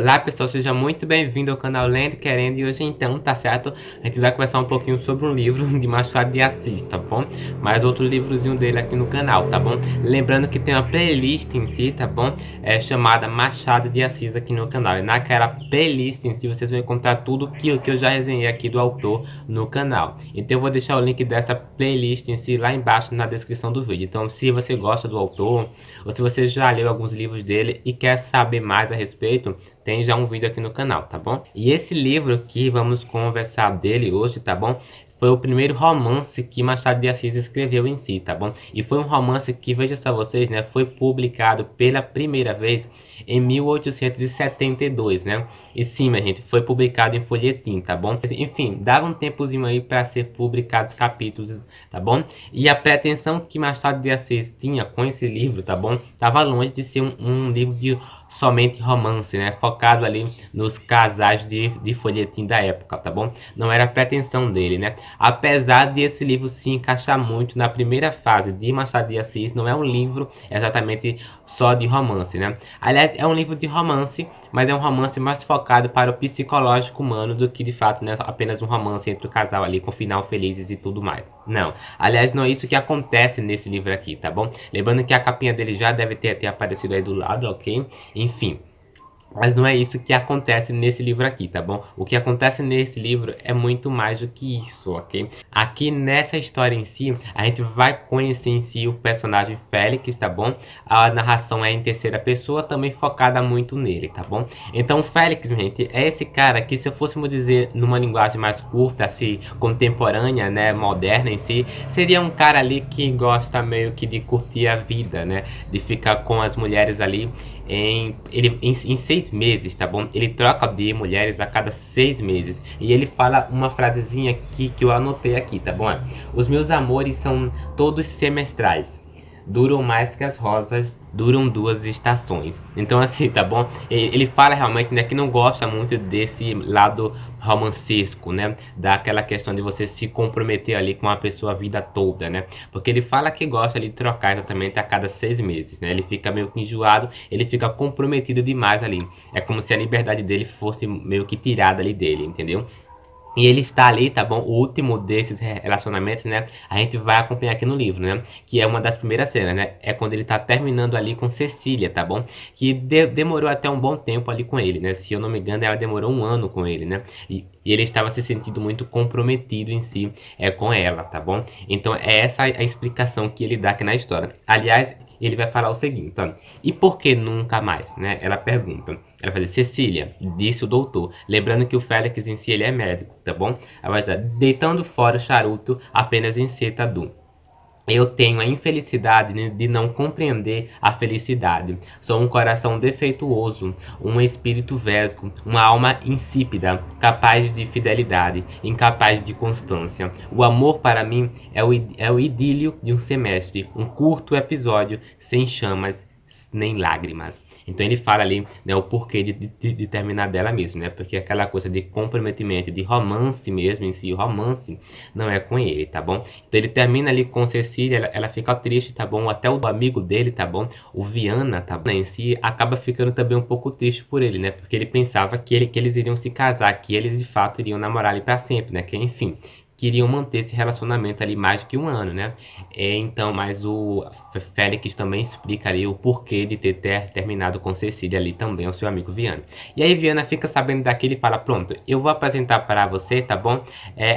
Olá pessoal, seja muito bem-vindo ao canal Lendo Querendo. E hoje então, tá certo? A gente vai conversar um pouquinho sobre um livro de Machado de Assis, tá bom? Mais outro livrozinho dele aqui no canal, tá bom? Lembrando que tem uma playlist em si, tá bom? Chamada Machado de Assis aqui no canal. E naquela playlist em si vocês vão encontrar tudo que eu já resenhei aqui do autor no canal. Então eu vou deixar o link dessa playlist em si lá embaixo na descrição do vídeo. Então se você gosta do autor, ou se você já leu alguns livros dele e quer saber mais a respeito, tem já um vídeo aqui no canal, tá bom? E esse livro que vamos conversar dele hoje, tá bom? Foi o primeiro romance que Machado de Assis escreveu em si, tá bom? E foi um romance que, veja só vocês, né? Foi publicado pela primeira vez em 1872, né? E sim, minha gente, foi publicado em folhetim, tá bom? Enfim, dava um tempozinho aí para ser publicados capítulos, tá bom? E a pretensão que Machado de Assis tinha com esse livro, tá bom? Tava longe de ser um livro de somente romance, né? Focado ali nos casais de folhetim da época, tá bom? Não era a pretensão dele, né? Apesar de esse livro se encaixar muito na primeira fase de Machado de Assis, não é um livro exatamente só de romance, né? Aliás, é um livro de romance, mas é um romance mais focado para o psicológico humano do que de fato, né, apenas um romance entre o casal ali com final felizes e tudo mais. Não, aliás, não é isso que acontece nesse livro aqui, tá bom? Lembrando que a capinha dele já deve ter aparecido aí do lado, ok? Enfim. Mas não é isso que acontece nesse livro aqui, tá bom? O que acontece nesse livro é muito mais do que isso, ok? Aqui nessa história em si, a gente vai conhecer em si o personagem Félix, tá bom? A narração é em terceira pessoa, também focada muito nele, tá bom? Então Félix, gente, é esse cara que, se fôssemos dizer numa linguagem mais curta, assim, contemporânea, né, moderna em si, seria um cara ali que gosta meio que de curtir a vida, né? De ficar com as mulheres ali em 6 meses, tá bom? Ele troca de mulheres a cada 6 meses. E ele fala uma frasezinha aqui que eu anotei aqui, tá bom? Os meus amores são todos semestrais. Duram mais que as rosas, duram 2 estações. Então assim, tá bom? Ele fala realmente, né, que não gosta muito desse lado romancesco, né? Daquela questão de você se comprometer ali com a pessoa a vida toda, né? Porque ele fala que gosta ali de trocar exatamente a cada 6 meses, né? Ele fica meio que enjoado, ele fica comprometido demais ali. É como se a liberdade dele fosse meio que tirada ali dele, entendeu? E ele está ali, tá bom? O último desses relacionamentos, né? A gente vai acompanhar aqui no livro, né? Que é uma das primeiras cenas, né? É quando ele tá terminando ali com Cecília, tá bom? Que demorou até um bom tempo ali com ele, né? Se eu não me engano, ela demorou 1 ano com ele, né? E ele estava se sentindo muito comprometido em si com ela, tá bom? Então é essa a explicação que ele dá aqui na história. Aliás, ele vai falar o seguinte, ó. E por que nunca mais, né? Ela pergunta. Ela vai dizer, Cecília, disse o doutor. Lembrando que o Félix em si, ele é médico, tá bom? Ela vai dizer, deitando fora o charuto, apenas encetado. Eu tenho a infelicidade de não compreender a felicidade. Sou um coração defeituoso, um espírito vesgo, uma alma insípida, capaz de fidelidade, incapaz de constância. O amor para mim é o idílio de um semestre, um curto episódio sem chamas nem lágrimas. Então ele fala ali, né, o porquê de terminar dela mesmo, né? Porque aquela coisa de comprometimento, de romance mesmo em si, o romance não é com ele, tá bom? Então ele termina ali com Cecília, ela fica triste, tá bom? Até o amigo dele, tá bom? O Viana, tá bom? Em si, acaba ficando também um pouco triste por ele, né? Porque ele pensava que eles iriam se casar, que eles de fato iriam namorar ali pra sempre, né? Que enfim, queriam manter esse relacionamento ali mais de que 1 ano, né? Então, mas o Félix também explica ali o porquê de ter terminado com Cecília ali também, o seu amigo Viana. E aí Viana fica sabendo daquilo e fala, pronto, eu vou apresentar para você, tá bom?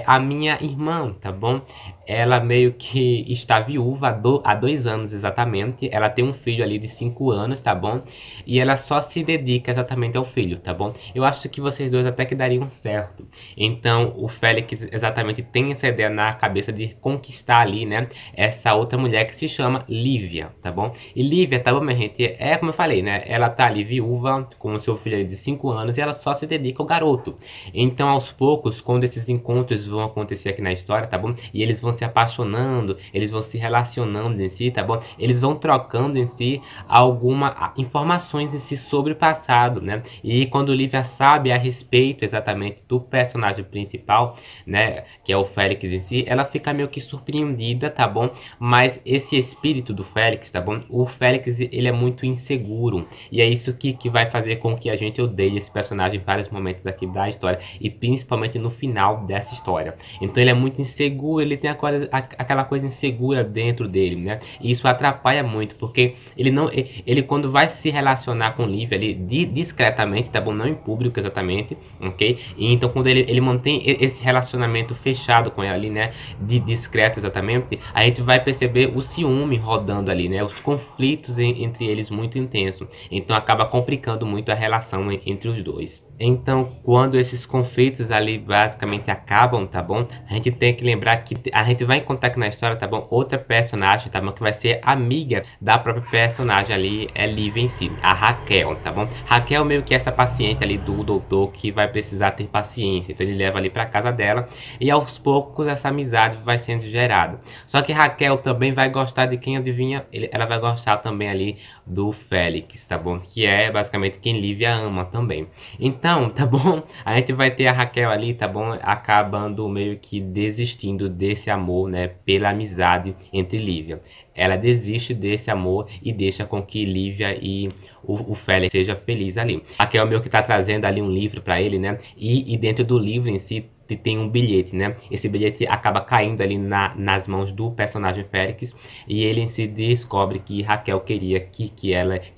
A minha irmã, tá bom? Ela meio que está viúva há 2 anos exatamente. Ela tem um filho ali de 5 anos, tá bom? E ela só se dedica exatamente ao filho, tá bom? Eu acho que vocês dois até que dariam certo. Então, o Félix exatamente tem essa ideia na cabeça de conquistar ali, né? Essa outra mulher que se chama Lívia, tá bom? E Lívia, tá bom, minha gente? É como eu falei, né? Ela tá ali viúva com o seu filho ali de 5 anos e ela só se dedica ao garoto. Então, aos poucos, quando esses encontros vão acontecer aqui na história, tá bom? E eles vão se apaixonando, eles vão se relacionando em si, tá bom? Eles vão trocando em si algumas informações em si sobre o passado, né? E quando Lívia sabe a respeito exatamente do personagem principal, né? Que é o Félix em si, ela fica meio que surpreendida, tá bom? Mas esse espírito do Félix, tá bom? O Félix, ele é muito inseguro, e é isso que vai fazer com que a gente odeie esse personagem em vários momentos aqui da história, e principalmente no final dessa história. Então ele é muito inseguro, ele tem aquela coisa insegura dentro dele, né? E isso atrapalha muito, porque ele quando vai se relacionar com Lívia ali discretamente, tá bom? Não em público exatamente, ok? E então quando ele mantém esse relacionamento fechado com ela ali, né? Discreto exatamente, a gente vai perceber o ciúme rodando ali, né? Os conflitos entre eles muito intensos. Então acaba complicando muito a relação entre os dois. Então, quando esses conflitos ali basicamente acabam, tá bom? A gente tem que lembrar que a gente vai encontrar aqui na história, tá bom? Outra personagem, tá bom? Que vai ser amiga da própria personagem ali, é Lívia em si, a Raquel, tá bom? Raquel meio que essa paciente ali do doutor que vai precisar ter paciência. Então ele leva ali pra casa dela e aos poucos essa amizade vai sendo gerada. Só que Raquel também vai gostar de quem, adivinha? Ela vai gostar também ali do Félix, tá bom? Que é basicamente quem Lívia ama também. Então, tá bom? A gente vai ter a Raquel ali, tá bom? Acabando meio que desistindo desse amor, né? Pela amizade entre Lívia. Ela desiste desse amor e deixa com que Lívia e o Félix seja feliz ali. Raquel meio que tá trazendo ali um livro pra ele, né? E dentro do livro em si tem um bilhete, né? Esse bilhete acaba caindo ali nas mãos do personagem Félix e ele em si descobre que Raquel queria que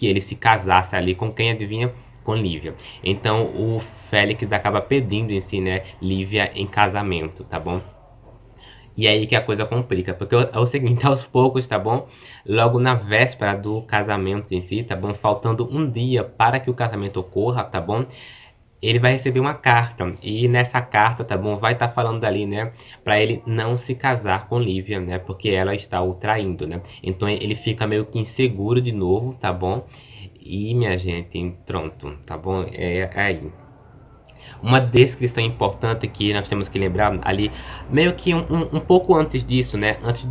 ele se casasse ali com quem, adivinha? Com Lívia. Então o Félix acaba pedindo em si, né, Lívia em casamento, tá bom? E aí que a coisa complica, porque é o seguinte, aos poucos, tá bom? Logo na véspera do casamento em si, tá bom? Faltando um dia para que o casamento ocorra, tá bom? Ele vai receber uma carta, e nessa carta, tá bom, vai estar falando ali, né, pra ele não se casar com Lívia, né, porque ela está o traindo, né. Então ele fica meio que inseguro de novo, tá bom? E, minha gente, pronto, tá bom? É aí. Uma descrição importante que nós temos que lembrar ali, meio que um pouco antes disso, né? Antes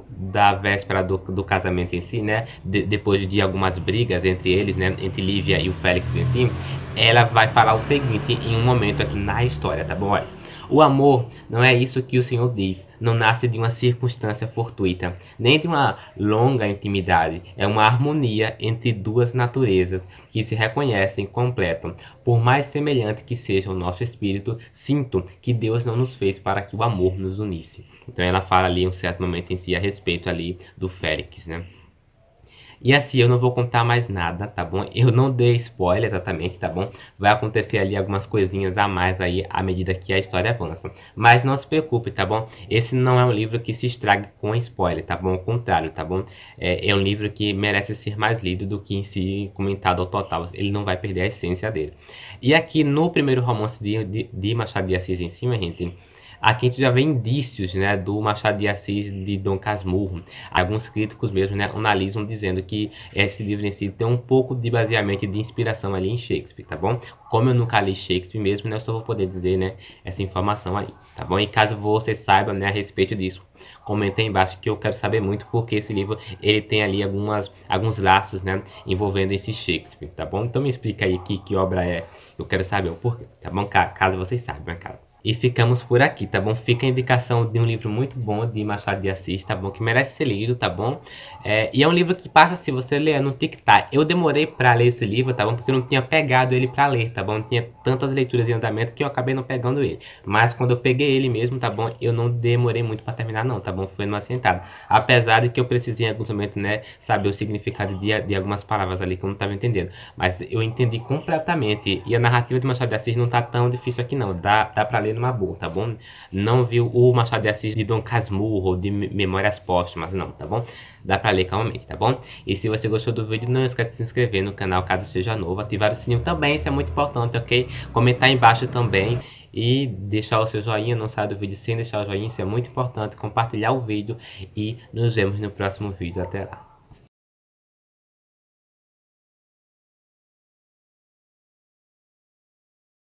da véspera do casamento em si, né? Depois de algumas brigas entre eles, né? Entre Lívia e o Félix em si, ela vai falar o seguinte em um momento aqui na história, tá bom? Olha. O amor não é isso que o Senhor diz, não nasce de uma circunstância fortuita, nem de uma longa intimidade. É uma harmonia entre duas naturezas que se reconhecem e completam. Por mais semelhante que seja o nosso espírito, sinto que Deus não nos fez para que o amor nos unisse. Então ela fala ali um certo momento em si a respeito ali do Félix, né? E assim, eu não vou contar mais nada, tá bom? Eu não dei spoiler exatamente, tá bom? Vai acontecer ali algumas coisinhas a mais aí à medida que a história avança. Mas não se preocupe, tá bom? Esse não é um livro que se estrague com spoiler, tá bom? Ao contrário, tá bom? É um livro que merece ser mais lido do que em si comentado ao total. Ele não vai perder a essência dele. E aqui no primeiro romance de Machado de Assis em cima, gente... Aqui a gente já vê indícios, né, do Machado de Assis de Dom Casmurro. Alguns críticos mesmo, né, analisam dizendo que esse livro em si tem um pouco de baseamento de inspiração ali em Shakespeare, tá bom? Como eu nunca li Shakespeare mesmo, né, eu só vou poder dizer, né, essa informação aí, tá bom? E caso você saiba, né, a respeito disso, comenta aí embaixo que eu quero saber muito porque esse livro, ele tem ali alguns laços, né, envolvendo esse Shakespeare, tá bom? Então me explica aí que obra é, eu quero saber o porquê, tá bom? Caso vocês saibam, né, cara? E ficamos por aqui, tá bom? Fica a indicação de um livro muito bom de Machado de Assis, tá bom? Que merece ser lido, tá bom? E é um livro que passa, se você ler, no tic-tac. Eu demorei pra ler esse livro, tá bom? Porque eu não tinha pegado ele pra ler, tá bom? Não tinha tantas leituras em andamento que eu acabei não pegando ele. Mas quando eu peguei ele mesmo, tá bom? Eu não demorei muito pra terminar não, tá bom? Foi numa sentada. Apesar de que eu precisei em alguns momentos, né, saber o significado de algumas palavras ali que eu não tava entendendo. Mas eu entendi completamente. E a narrativa de Machado de Assis não tá tão difícil aqui não. Dá pra ler numa boa, tá bom? Não viu o Machado de Assis de Dom Casmurro ou de Memórias Póstumas, não, tá bom? Dá pra ler calmamente, tá bom? E se você gostou do vídeo, não esquece de se inscrever no canal caso seja novo, ativar o sininho também, isso é muito importante, ok? Comentar aí embaixo também e deixar o seu joinha, não saia do vídeo sem deixar o joinha, isso é muito importante, compartilhar o vídeo e nos vemos no próximo vídeo, até lá.